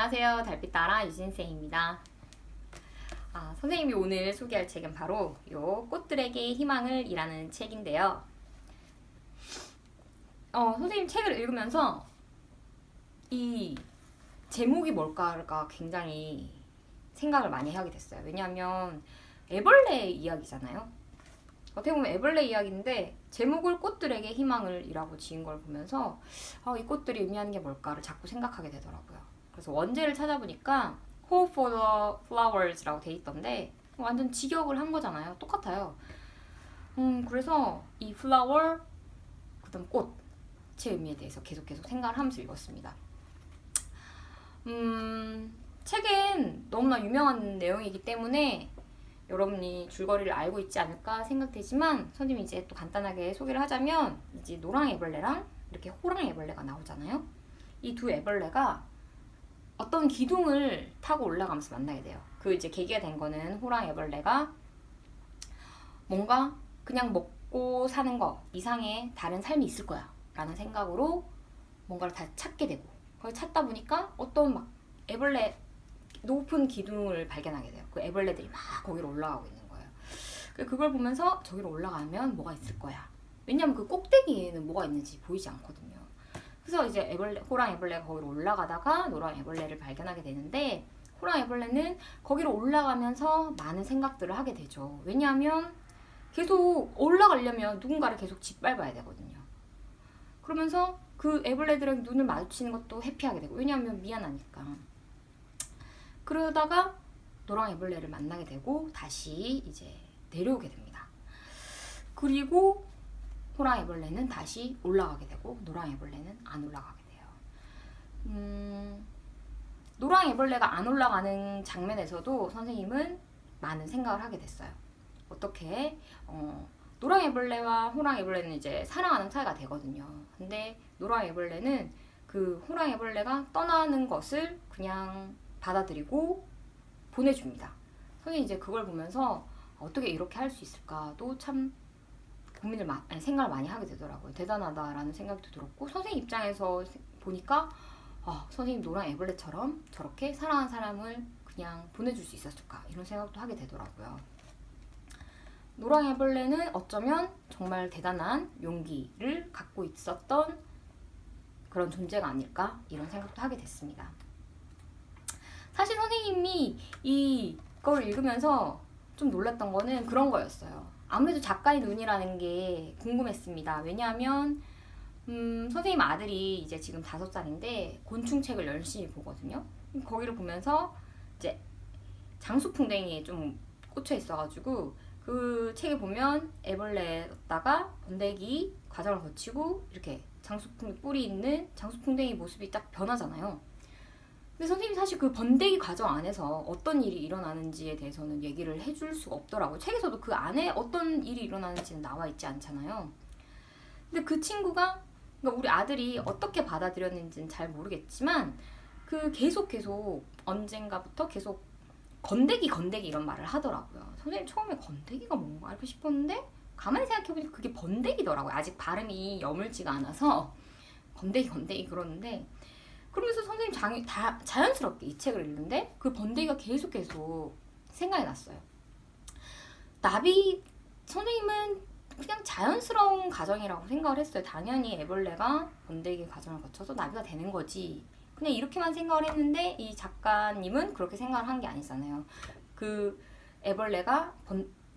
안녕하세요. 달빛따라 유진쌤입니다. 선생님이 오늘 소개할 책은 바로 요 꽃들에게 희망을 이라는 책인데요. 선생님 책을 읽으면서 이 제목이 뭘까가 굉장히 생각을 많이 하게 됐어요. 왜냐하면 애벌레 이야기잖아요. 어떻게 보면 애벌레 이야기인데 제목을 꽃들에게 희망을 이라고 지은 걸 보면서 이 꽃들이 의미하는 게 뭘까를 자꾸 생각하게 되더라고요. 그래서 원제를 찾아보니까 Hope for the Flowers라고 돼 있던데 완전 직역을 한 거잖아요. 똑같아요. 그래서 이 flower 그다음 꽃의 의미에 대해서 계속 생각을 하면서 읽었습니다. 책은 너무나 유명한 내용이기 때문에 여러분이 줄거리를 알고 있지 않을까 생각되지만 선생님이 이제 또 간단하게 소개를 하자면 이제 노랑 애벌레랑 이렇게 호랑 애벌레가 나오잖아요. 이 두 애벌레가 어떤 기둥을 타고 올라가면서 만나게 돼요. 그 이제 계기가 된 거는 호랑 애벌레가 뭔가 그냥 먹고 사는 거 이상의 다른 삶이 있을 거야 라는 생각으로 뭔가를 다 찾게 되고 그걸 찾다 보니까 어떤 막 애벌레 높은 기둥을 발견하게 돼요. 그 애벌레들이 막 거기로 올라가고 있는 거예요. 그걸 보면서 저기로 올라가면 뭐가 있을 거야. 왜냐면 그 꼭대기에는 뭐가 있는지 보이지 않거든요. 그래서 이제 호랑 애벌레가 거기로 올라가다가 노랑 애벌레를 발견하게 되는데 호랑 애벌레는 거기로 올라가면서 많은 생각들을 하게 되죠. 왜냐하면 계속 올라가려면 누군가를 계속 짓밟아야 되거든요. 그러면서 그 애벌레들은 눈을 마주치는 것도 회피하게 되고 왜냐하면 미안하니까. 그러다가 노랑 애벌레를 만나게 되고 다시 이제 내려오게 됩니다. 그리고 호랑 애벌레는 다시 올라가게 되고 노랑 애벌레는 안 올라가게 돼요. 노랑 애벌레가 안 올라가는 장면에서도 선생님은 많은 생각을 하게 됐어요. 어떻게 노랑 애벌레와 호랑 애벌레는 이제 사랑하는 사이가 되거든요. 근데 노랑 애벌레는 그 호랑 애벌레가 떠나는 것을 그냥 받아들이고 보내줍니다. 선생님이 이제 그걸 보면서 어떻게 이렇게 할 수 있을까도 참 생각을 많이 하게 되더라고요. 대단하다라는 생각도 들었고 선생님 입장에서 보니까 선생님 노랑 애벌레처럼 저렇게 사랑하는 사람을 그냥 보내줄 수 있었을까 이런 생각도 하게 되더라고요. 노랑 애벌레는 어쩌면 정말 대단한 용기를 갖고 있었던 그런 존재가 아닐까 이런 생각도 하게 됐습니다. 사실 선생님이 이걸 읽으면서 좀 놀랐던 거는 그런 거였어요. 아무래도 작가의 눈이라는 게 궁금했습니다. 왜냐하면 선생님 아들이 이제 지금 5살인데 곤충책을 열심히 보거든요. 거기를 보면서 이제 장수풍뎅이에 좀 꽂혀 있어가지고 그 책에 보면 애벌레였다가 번데기 과정을 거치고 이렇게 뿌리 있는 장수풍뎅이 모습이 딱 변하잖아요. 근데 선생님이 사실 그 번데기 과정 안에서 어떤 일이 일어나는지에 대해서는 얘기를 해줄 수가 없더라고요. 책에서도 그 안에 어떤 일이 일어나는지는 나와 있지 않잖아요. 근데 그 친구가 그러니까 우리 아들이 어떻게 받아들였는지는 잘 모르겠지만 그 계속 언젠가부터 계속 건데기 이런 말을 하더라고요. 선생님 처음에 건데기가 뭔가 알고 싶었는데 가만히 생각해보니까 그게 번데기더라고요. 아직 발음이 여물지가 않아서 건데기 그러는데 그러면서 선생님 자연스럽게 이 책을 읽는데 그 번데기가 계속 생각이 났어요. 선생님은 그냥 자연스러운 과정이라고 생각을 했어요. 당연히 애벌레가 번데기 과정을 거쳐서 나비가 되는 거지. 그냥 이렇게만 생각을 했는데 이 작가님은 그렇게 생각을 한 게 아니잖아요. 그 애벌레가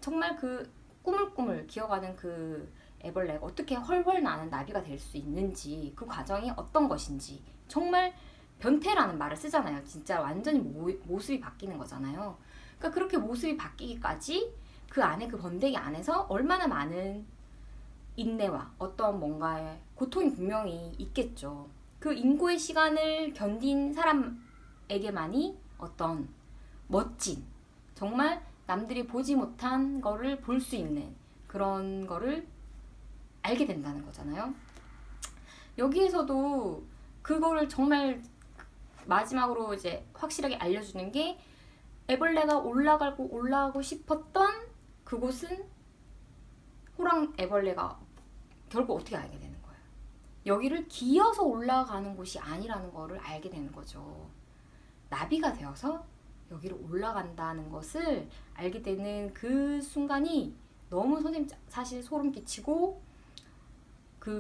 정말 그 꾸물꾸물 기어가는 그 애벌레가 어떻게 훨훨 나는 나비가 될 수 있는지 그 과정이 어떤 것인지 정말 변태라는 말을 쓰잖아요. 진짜 완전히 모습이 바뀌는 거잖아요. 그러니까 그렇게 모습이 바뀌기까지 그 안에 그 번데기 안에서 얼마나 많은 인내와 어떤 뭔가의 고통이 분명히 있겠죠. 그 인고의 시간을 견딘 사람에게만이 어떤 멋진 정말 남들이 보지 못한 거를 볼 수 있는 그런 거를 알게 된다는 거잖아요. 여기에서도 그거를 정말 마지막으로 이제 확실하게 알려주는 게 애벌레가 올라가고 싶었던 그곳은 호랑 애벌레가 결국 어떻게 알게 되는 거예요. 여기를 기어서 올라가는 곳이 아니라는 거를 알게 되는 거죠. 나비가 되어서 여기로 올라간다는 것을 알게 되는 그 순간이 너무 선생님 사실 소름 끼치고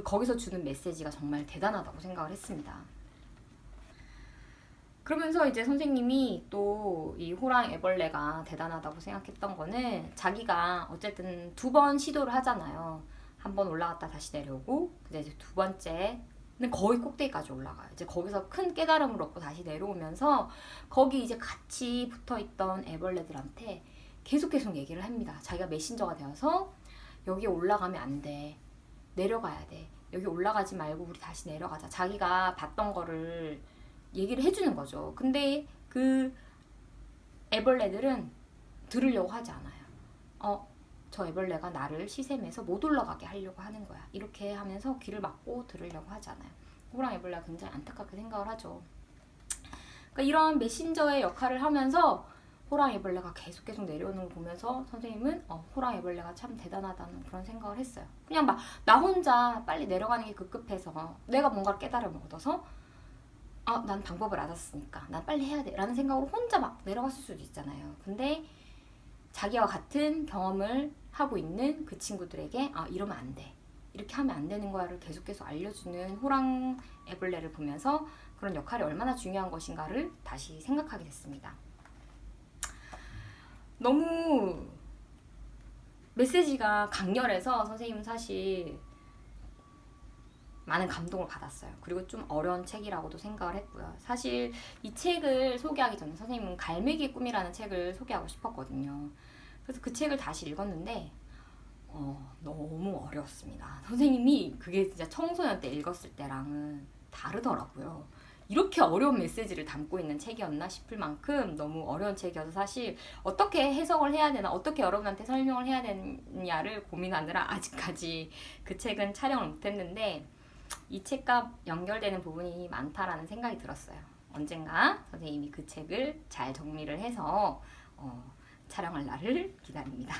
거기서 주는 메시지가 정말 대단하다고 생각을 했습니다. 그러면서 이제 선생님이 또 이 호랑 애벌레가 대단하다고 생각했던 거는 자기가 어쨌든 2번 시도를 하잖아요. 한 번 올라갔다 다시 내려오고 이제 2번째는 거의 꼭대기까지 올라가요. 이제 거기서 큰 깨달음을 얻고 다시 내려오면서 거기 이제 같이 붙어있던 애벌레들한테 계속 얘기를 합니다. 자기가 메신저가 되어서 여기 올라가면 안 돼. 내려가야 돼. 여기 올라가지 말고 우리 다시 내려가자. 자기가 봤던 거를 얘기를 해주는 거죠. 근데 그 애벌레들은 들으려고 하지 않아요. 저 애벌레가 나를 시샘에서 못 올라가게 하려고 하는 거야. 이렇게 하면서 귀를 막고 들으려고 하지 않아요. 호랑 애벌레가 굉장히 안타깝게 생각을 하죠. 그러니까 이런 메신저의 역할을 하면서 호랑 애벌레가 계속 내려오는 걸 보면서 선생님은 호랑 애벌레가 참 대단하다는 그런 생각을 했어요. 그냥 막 나 혼자 빨리 내려가는 게 급급해서 내가 뭔가를 깨달음을 얻어서 난 방법을 알았으니까 난 빨리 해야 돼 라는 생각으로 혼자 막 내려갔을 수도 있잖아요. 근데 자기와 같은 경험을 하고 있는 그 친구들에게 이러면 안 돼, 이렇게 하면 안 되는 거야를 계속 알려주는 호랑 애벌레를 보면서 그런 역할이 얼마나 중요한 것인가를 다시 생각하게 됐습니다. 너무 메시지가 강렬해서 선생님은 사실 많은 감동을 받았어요. 그리고 좀 어려운 책이라고도 생각을 했고요. 사실 이 책을 소개하기 전에 선생님은 갈매기의 꿈이라는 책을 소개하고 싶었거든요. 그래서 그 책을 다시 읽었는데 너무 어려웠습니다. 선생님이 그게 진짜 청소년 때 읽었을 때랑은 다르더라고요. 이렇게 어려운 메시지를 담고 있는 책이었나 싶을 만큼 너무 어려운 책이어서 사실 어떻게 해석을 해야 되나, 어떻게 여러분한테 설명을 해야 되냐를 고민하느라 아직까지 그 책은 촬영을 못했는데 이 책과 연결되는 부분이 많다라는 생각이 들었어요. 언젠가 선생님이 그 책을 잘 정리를 해서 촬영할 날을 기다립니다.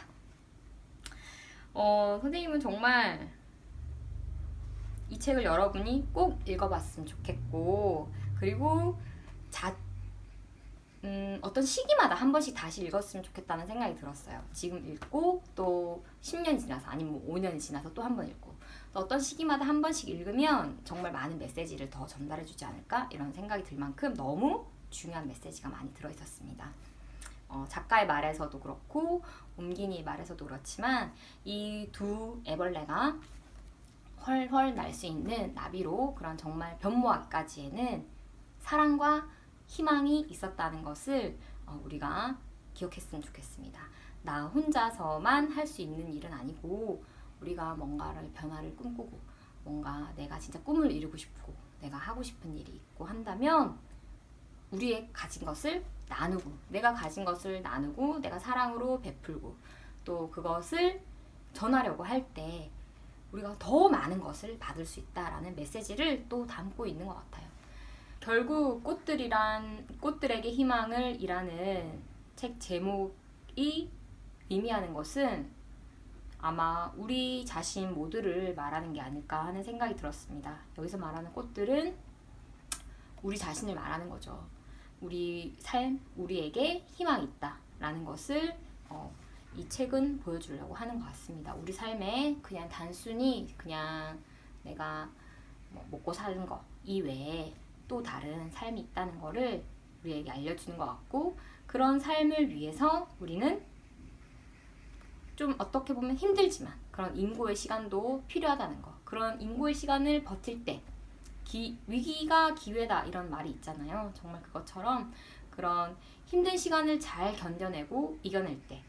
선생님은 정말 이 책을 여러분이 꼭 읽어봤으면 좋겠고, 그리고 어떤 시기마다 한 번씩 다시 읽었으면 좋겠다는 생각이 들었어요. 지금 읽고 또 10년이 지나서 아니면 5년이 지나서 또 한 번 읽고, 또 어떤 시기마다 한 번씩 읽으면 정말 많은 메시지를 더 전달해주지 않을까 이런 생각이 들 만큼 너무 중요한 메시지가 많이 들어있었습니다. 작가의 말에서도 그렇고 옴기니의 말에서도 그렇지만 이 2 애벌레가 훨훨 날 수 있는 나비로 그런 정말 변모하기까지에는 사랑과 희망이 있었다는 것을 우리가 기억했으면 좋겠습니다. 나 혼자서만 할 수 있는 일은 아니고 우리가 뭔가를 변화를 꿈꾸고 뭔가 내가 진짜 꿈을 이루고 싶고 내가 하고 싶은 일이 있고 한다면 우리의 가진 것을 나누고, 내가 가진 것을 나누고 내가 사랑으로 베풀고 또 그것을 전하려고 할 때 우리가 더 많은 것을 받을 수 있다라는 메시지를 또 담고 있는 것 같아요. 결국 꽃들에게 희망을 이라는 책 제목이 의미하는 것은 아마 우리 자신 모두를 말하는 게 아닐까 하는 생각이 들었습니다. 여기서 말하는 꽃들은 우리 자신을 말하는 거죠. 우리 삶, 우리에게 희망이 있다라는 것을 이 책은 보여주려고 하는 것 같습니다. 우리 삶에 그냥 단순히 그냥 내가 먹고 사는 거 이외에 또 다른 삶이 있다는 거를 우리에게 알려주는 것 같고, 그런 삶을 위해서 우리는 좀 어떻게 보면 힘들지만 그런 인고의 시간도 필요하다는 거, 그런 인고의 시간을 버틸 때 위기가 기회다 이런 말이 있잖아요. 정말 그것처럼 그런 힘든 시간을 잘 견뎌내고 이겨낼 때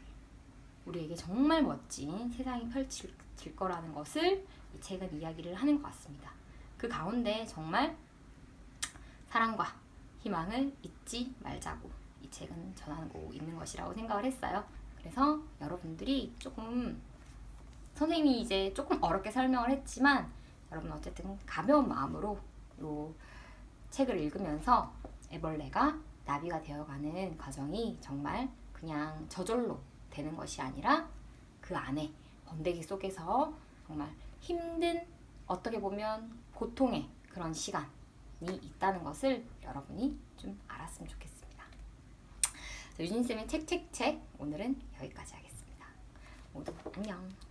우리에게 정말 멋진 세상이 펼칠 거라는 것을 이 책은 이야기를 하는 것 같습니다. 그 가운데 정말 사랑과 희망을 잊지 말자고 이 책은 전하고 있는 것이라고 생각을 했어요. 그래서 여러분들이 조금, 선생님이 이제 조금 어렵게 설명을 했지만 여러분 어쨌든 가벼운 마음으로 이 책을 읽으면서 애벌레가 나비가 되어가는 과정이 정말 그냥 저절로 되는 것이 아니라 그 안에 번데기 속에서 정말 힘든, 어떻게 보면 고통의 그런 시간이 있다는 것을 여러분이 좀 알았으면 좋겠습니다. 유진쌤의 책책책 오늘은 여기까지 하겠습니다. 모두 안녕.